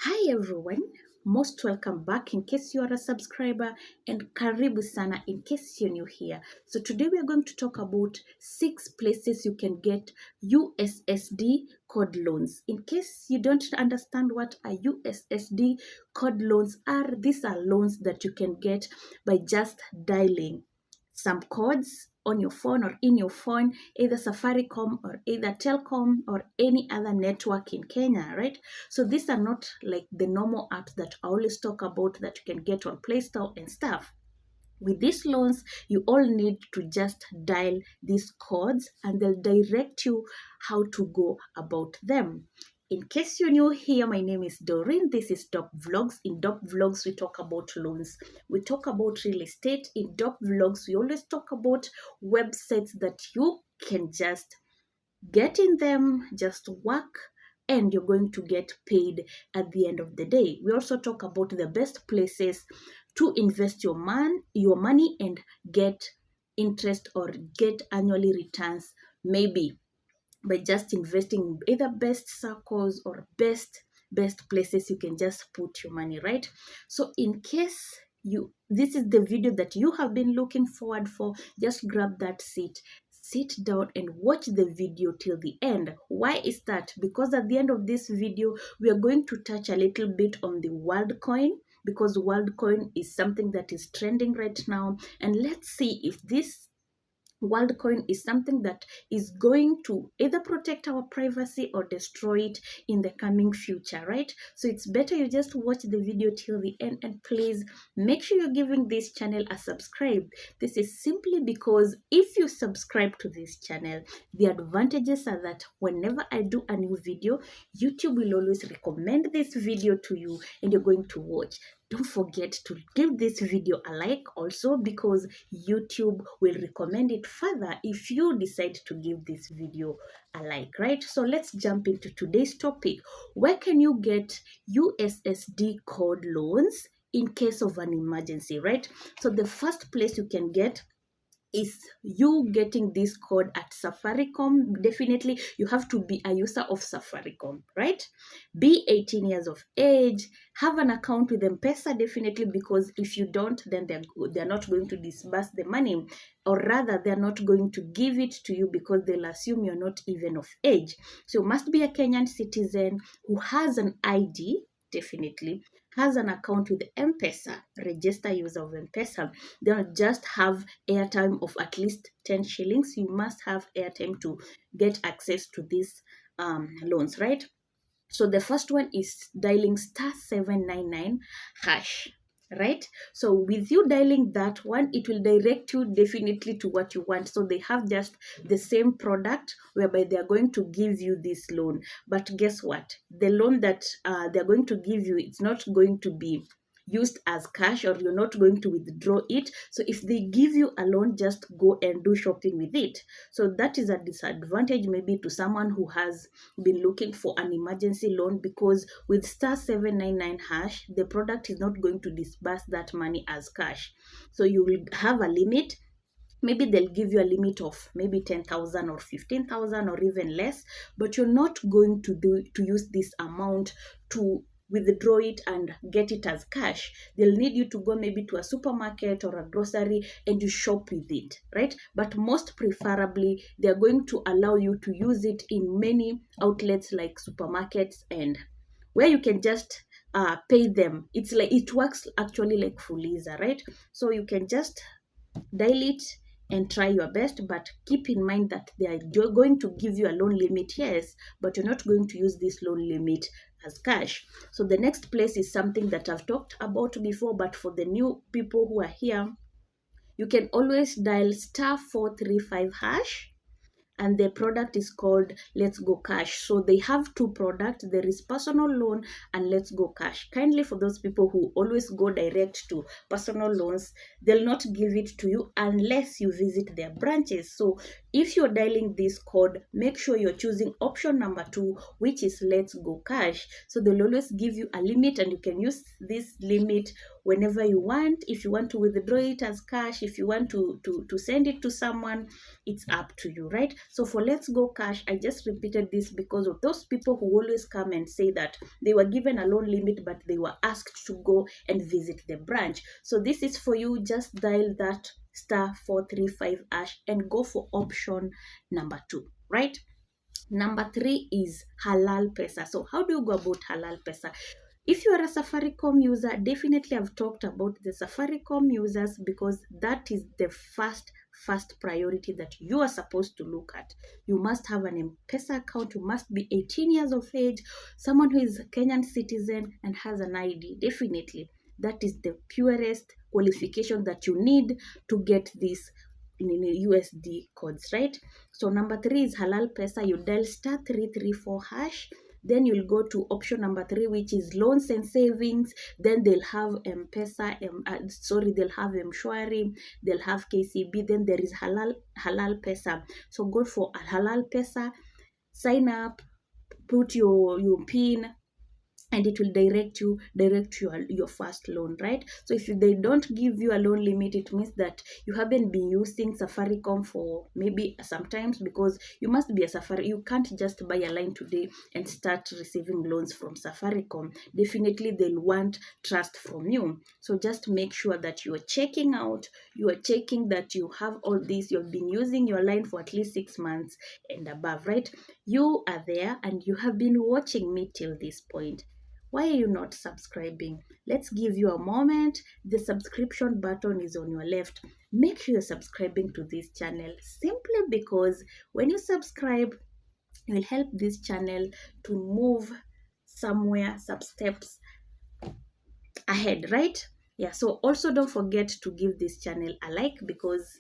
Hi everyone, most welcome back in case you are a subscriber, and karibu sana in case you're new here. So today we are going to talk about 6 places you can get USSD code loans. In case you don't understand what a USSD code loans are, these are loans that you can get by just dialing some codes on your phone or in your phone, either Safaricom or either Telcom or any other network in Kenya, right? So these are not like the normal apps that I always talk about that you can get on Play Store and stuff. With these loans, you all need to just dial these codes and they'll direct you how to go about them. In case you're new here, my name is Doreen. This is Doc Vlogs. In Doc Vlogs, we talk about loans. We talk about real estate. In Doc Vlogs, we always talk about websites that you can just get in them, just work, and you're going to get paid at the end of the day. We also talk about the best places to invest your money and get interest or get annually returns, maybe by just investing in either best circles or best places you can just put your money, right? So in case this is the video that you have been looking forward for, just grab that seat, sit down and watch the video till the end. Why is that? Because at the end of this video we are going to touch a little bit on the world coin, because world coin is something that is trending right now, and let's see if this WorldCoin is something that is going to either protect our privacy or destroy it in the coming future, right? So it's better you just watch the video till the end, and please make sure you're giving this channel a subscribe. This is simply because if you subscribe to this channel, the advantages are that whenever I do a new video, YouTube will always recommend this video to you and you're going to watch. Don't forget to give this video a like also, because YouTube will recommend it further if you decide to give this video a like, right? So let's jump into today's topic. Where can you get USSD code loans in case of an emergency, right? So the first place you can get is you getting this code at Safaricom. Definitely you have to be a user of Safaricom, right? Be 18 years of age, have an account with mpesa, definitely, because if you don't, then they're not going to disburse the money, or rather they're not going to give it to you because they'll assume you're not even of age. So you must be a Kenyan citizen who has an ID, definitely has an account with mpesa, register user of mpesa. Don't just have airtime of at least 10 shillings. You must have airtime to get access to these loans, right? So the first one is dialing *799#, right? So with you dialing that one, it will direct you definitely to what you want. So they have just the same product whereby they are going to give you this loan. But guess what? The loan that they're going to give you, it's not going to be used as cash, or you're not going to withdraw it. So if they give you a loan, just go and do shopping with it. So that is a disadvantage maybe to someone who has been looking for an emergency loan, because with *799#, the product is not going to disburse that money as cash. So you will have a limit. Maybe they'll give you a limit of maybe 10,000 or 15,000 or even less, but you're not going to use this amount to withdraw it and get it as cash. They'll need you to go maybe to a supermarket or a grocery and you shop with it, right? But most preferably, they're going to allow you to use it in many outlets like supermarkets, and where you can just pay them. It's like, it works actually like Fuliza, right? So you can just dial it and try your best, but keep in mind that they are going to give you a loan limit, yes, but you're not going to use this loan limit as cash. So the next place is something that I've talked about before, but for the new people who are here, you can always dial *435#, and the product is called Let's Go Cash. So they have two products. There is personal loan and Let's Go Cash. Kindly, for those people who always go direct to personal loans, they'll not give it to you unless you visit their branches. So if you're dialing this code, make sure you're choosing option number 2, which is Let's Go Cash. So they'll always give you a limit, and you can use this limit whenever you want. If you want to withdraw it as cash, if you want to send it to someone, it's up to you, right? So for Let's Go Cash, I just repeated this because of those people who always come and say that they were given a loan limit, but they were asked to go and visit the branch. So this is for you. Just dial that *435# and go for option number 2, right? Number 3 is Halal Pesa. So how do you go about Halal Pesa? If you are a Safaricom user, definitely I've talked about the Safaricom users, because that is the first priority that you are supposed to look at. You must have an mpesa account, you must be 18 years of age, someone who is a Kenyan citizen and has an ID. Definitely that is the purest qualification that you need to get this in USD codes, right? So number 3 is Halal Pesa. You dial *334#. Then you'll go to option number 3, which is loans and savings. Then they'll have mpesa, they'll have Mshwari, they'll have KCB. Then there is Halal Pesa. So go for Halal Pesa, sign up, put your PIN, and it will direct your first loan, right? So if they don't give you a loan limit, it means that you haven't been using Safaricom for maybe sometimes, because you must be a Safari. You can't just buy a line today and start receiving loans from Safaricom. Definitely they'll want trust from you. So just make sure that you are checking that you have all this, you've been using your line for at least 6 months and above, right? You are there and you have been watching me till this point. Why are you not subscribing? Let's give you a moment. The subscription button is on your left. Make sure you're subscribing to this channel, simply because when you subscribe, it will help this channel to move some steps ahead, right? Yeah, so also don't forget to give this channel a like, because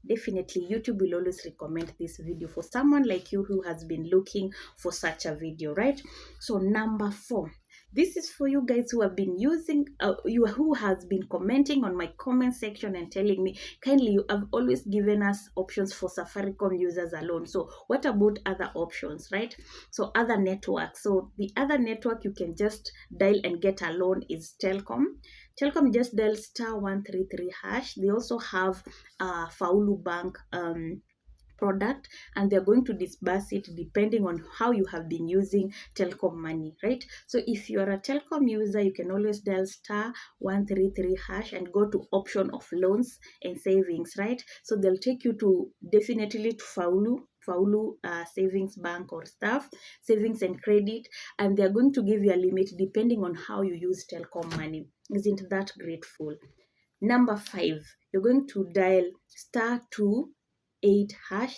definitely YouTube will always recommend this video for someone like you who has been looking for such a video, right? So number 4, this is for you guys who have been using who has been commenting on my comment section and telling me, kindly, you have always given us options for Safaricom users alone, so what about other options, right? So other networks. So the other network you can just dial and get a loan is Telcom. Just dial *133#. They also have Faulu Bank product, and they're going to disburse it depending on how you have been using Telcom money, right? So if you are a Telcom user, you can always dial *133# and go to option of loans and savings, right? So they'll take you to definitely to Faulu savings bank or staff savings and credit, and they're going to give you a limit depending on how you use Telcom money. Isn't that grateful? Number 5, you're going to dial *28#.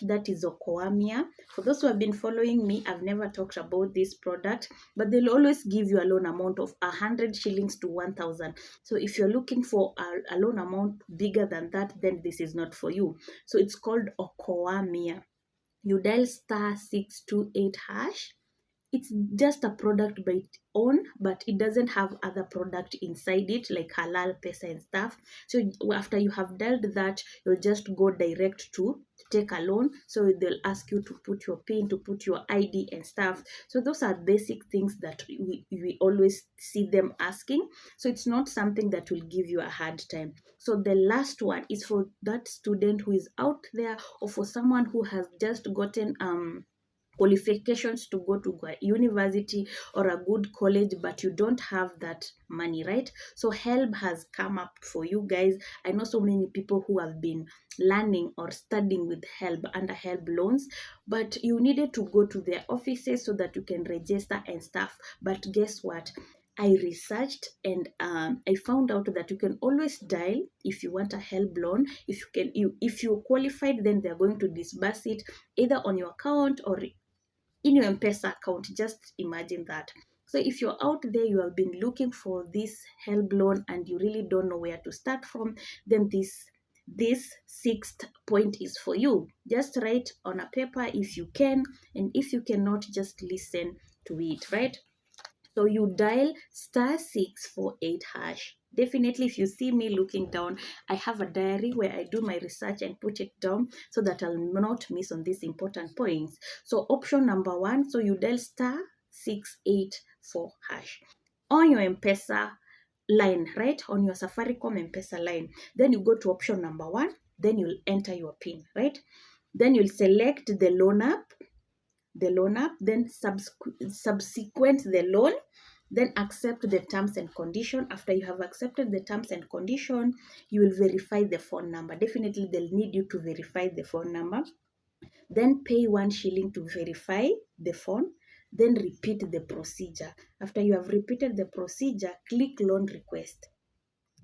That is Okoamia. For those who have been following me, I've never talked about this product, but they'll always give you a loan amount of 100 shillings to 1,000. So if you're looking for a loan amount bigger than that, then this is not for you. So it's called Okoamia. You dial *628#. It's just a product by its own, but it doesn't have other product inside it like Halal Pesa and stuff. So after you have dialed that, you'll just go direct to take a loan. So they'll ask you to put your PIN, to put your ID and stuff. So those are basic things that we always see them asking. So it's not something that will give you a hard time. So the last one is for that student who is out there, or for someone who has just gotten qualifications to go to university or a good college, but you don't have that money, right? So help has come up for you guys. I know so many people who have been learning or studying with help under help loans, but you needed to go to their offices so that you can register and stuff. But guess what? I researched and I found out that you can always dial if you want a help loan. If you're qualified, then they're going to disburse it either on your account or in your mpesa account. Just imagine that. So if you're out there, you have been looking for this help loan and you really don't know where to start from, then this 6th point is for you. Just write on a paper if you can, and if you cannot, just listen to it, right? So you dial *648#. Definitely, if you see me looking down, I have a diary where I do my research and put it down so that I'll not miss on these important points. So option number 1, so you dial *684#. On your mpesa line, right? On your Safaricom mpesa line. Then you go to option number 1, then you'll enter your PIN, right? Then you'll select the loan app, then subsequent the loan, then accept the terms and condition. After you have accepted the terms and condition, you will verify the phone number. Definitely they'll need you to verify the phone number. Then pay 1 shilling to verify the phone. Then repeat the procedure. After you have repeated the procedure, click loan request.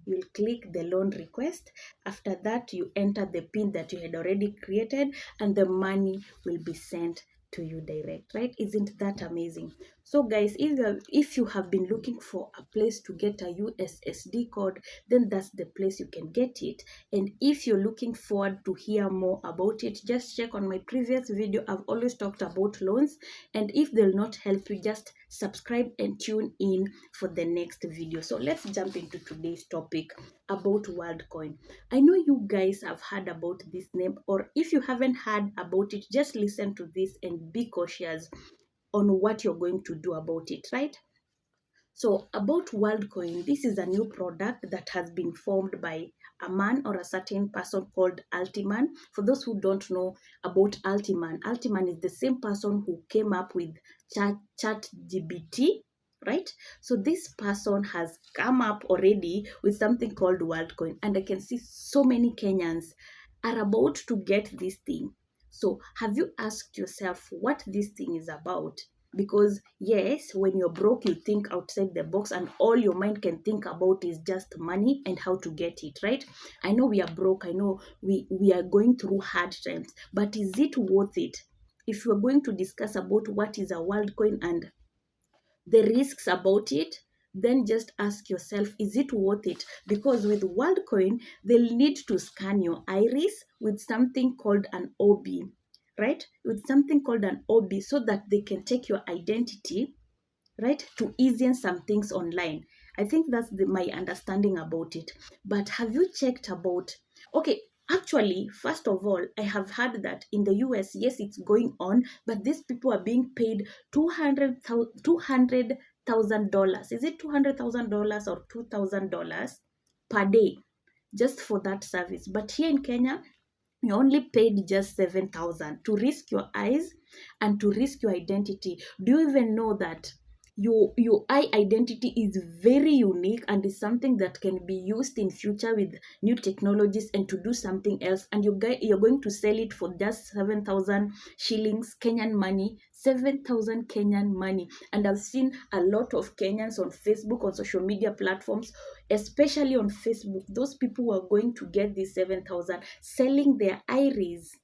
You'll click the loan request. After that, you enter the PIN that you had already created and the money will be sent to you direct, right? Isn't that amazing? So guys, if you have been looking for a place to get a USSD code, then that's the place you can get it. And if you're looking forward to hear more about it, just check on my previous video. I've always talked about loans, and if they'll not help you, just subscribe and tune in for the next video. So let's jump into today's topic about WorldCoin. I know you guys have heard about this name, or if you haven't heard about it, just listen to this and be cautious on what you're going to do about it, right? So about WorldCoin, this is a new product that has been formed by a man or a certain person called Altiman. For those who don't know about Altiman, Altiman is the same person who came up with ChatGPT, right? So this person has come up already with something called WorldCoin, and I can see so many Kenyans are about to get this thing. So have you asked yourself what this thing is about? Because yes, when you're broke, you think outside the box, and all your mind can think about is just money and how to get it, right? I know we are broke, I know we are going through hard times, but is it worth it? If you're going to discuss about what is a WorldCoin and the risks about it, then just ask yourself, is it worth it? Because with WorldCoin, they'll need to scan your iris with something called an OB, right? With something called an OB, so that they can take your identity, right, to ease in some things online. I think that's my understanding about it. But have you checked about, okay, actually, first of all, I have heard that in the US, yes, it's going on, but these people are being paid $200,000. Is it $200,000 or $2,000 per day just for that service? But here in Kenya, you only paid just 7,000 to risk your eyes and to risk your identity. Do you even know that your eye identity is very unique and is something that can be used in future with new technologies and to do something else, and you're going to sell it for just 7,000 shillings Kenyan money, 7,000 Kenyan money. And I've seen a lot of Kenyans on Facebook, on social media platforms, especially on Facebook, those people who are going to get this 7,000 selling their iris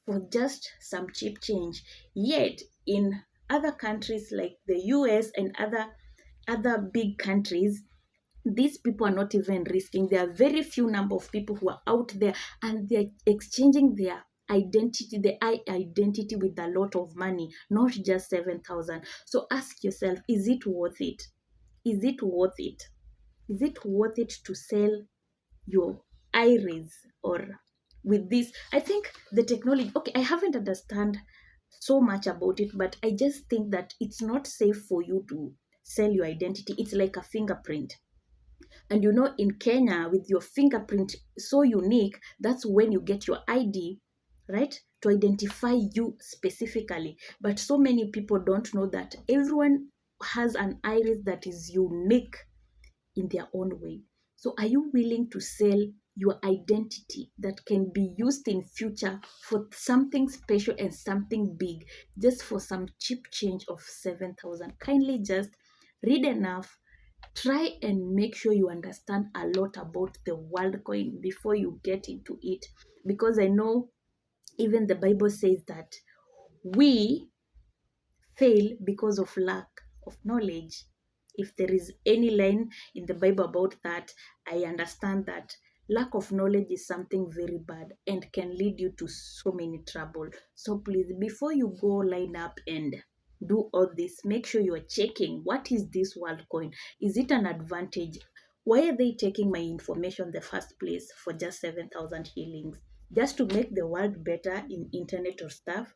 for just some cheap change. Yet in other countries like the US and other big countries, these people are not even risking. There are very few number of people who are out there and they're exchanging their identity, the identity, with a lot of money, not just 7,000. So ask yourself, is it worth it? Is it worth it? Is it worth it to sell your iris? Or with this, I think the technology, okay, I haven't understand so much about it, but I just think that it's not safe for you to sell your identity. It's like a fingerprint. And you know, in Kenya, with your fingerprint so unique, that's when you get your ID, right? To identify you specifically. But so many people don't know that everyone has an iris that is unique in their own way. So are you willing to sell your identity that can be used in future for something special and something big, just for some cheap change of 7,000? Kindly just read enough, try and make sure you understand a lot about the WorldCoin before you get into it. Because I know even the Bible says that we fail because of lack of knowledge. If there is any line in the Bible about that, I understand that lack of knowledge is something very bad and can lead you to so many trouble. So please, before you go line up and do all this, make sure you are checking, what is this Worldcoin? Is it an advantage? Why are they taking my information in the first place for just 7,000 shillings? Just to make the world better in internet or stuff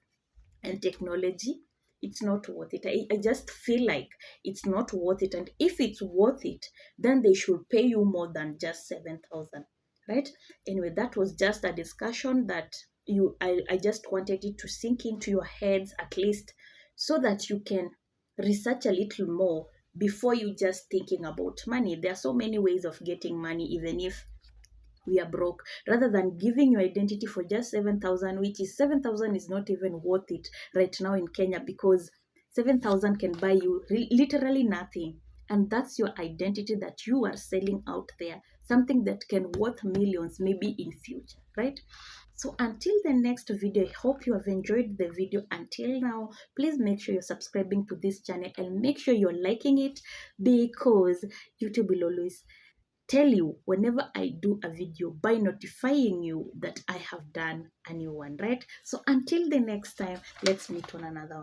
and technology? It's not worth it. I just feel like it's not worth it. And if it's worth it, then they should pay you more than just 7,000, right? Anyway, that was just a discussion that I just wanted it to sink into your heads at least, so that you can research a little more before you just thinking about money. There are so many ways of getting money, even if we are broke, rather than giving your identity for just 7,000, which is 7,000 is not even worth it right now in Kenya, because 7,000 can buy you literally nothing. And that's your identity that you are selling out there, something that can worth millions maybe in future, right? So until the next video, I hope you have enjoyed the video until now. Please make sure you're subscribing to this channel and make sure you're liking it, because YouTube will always tell you whenever I do a video by notifying you that I have done a new one, right? So until the next time, let's meet on another one.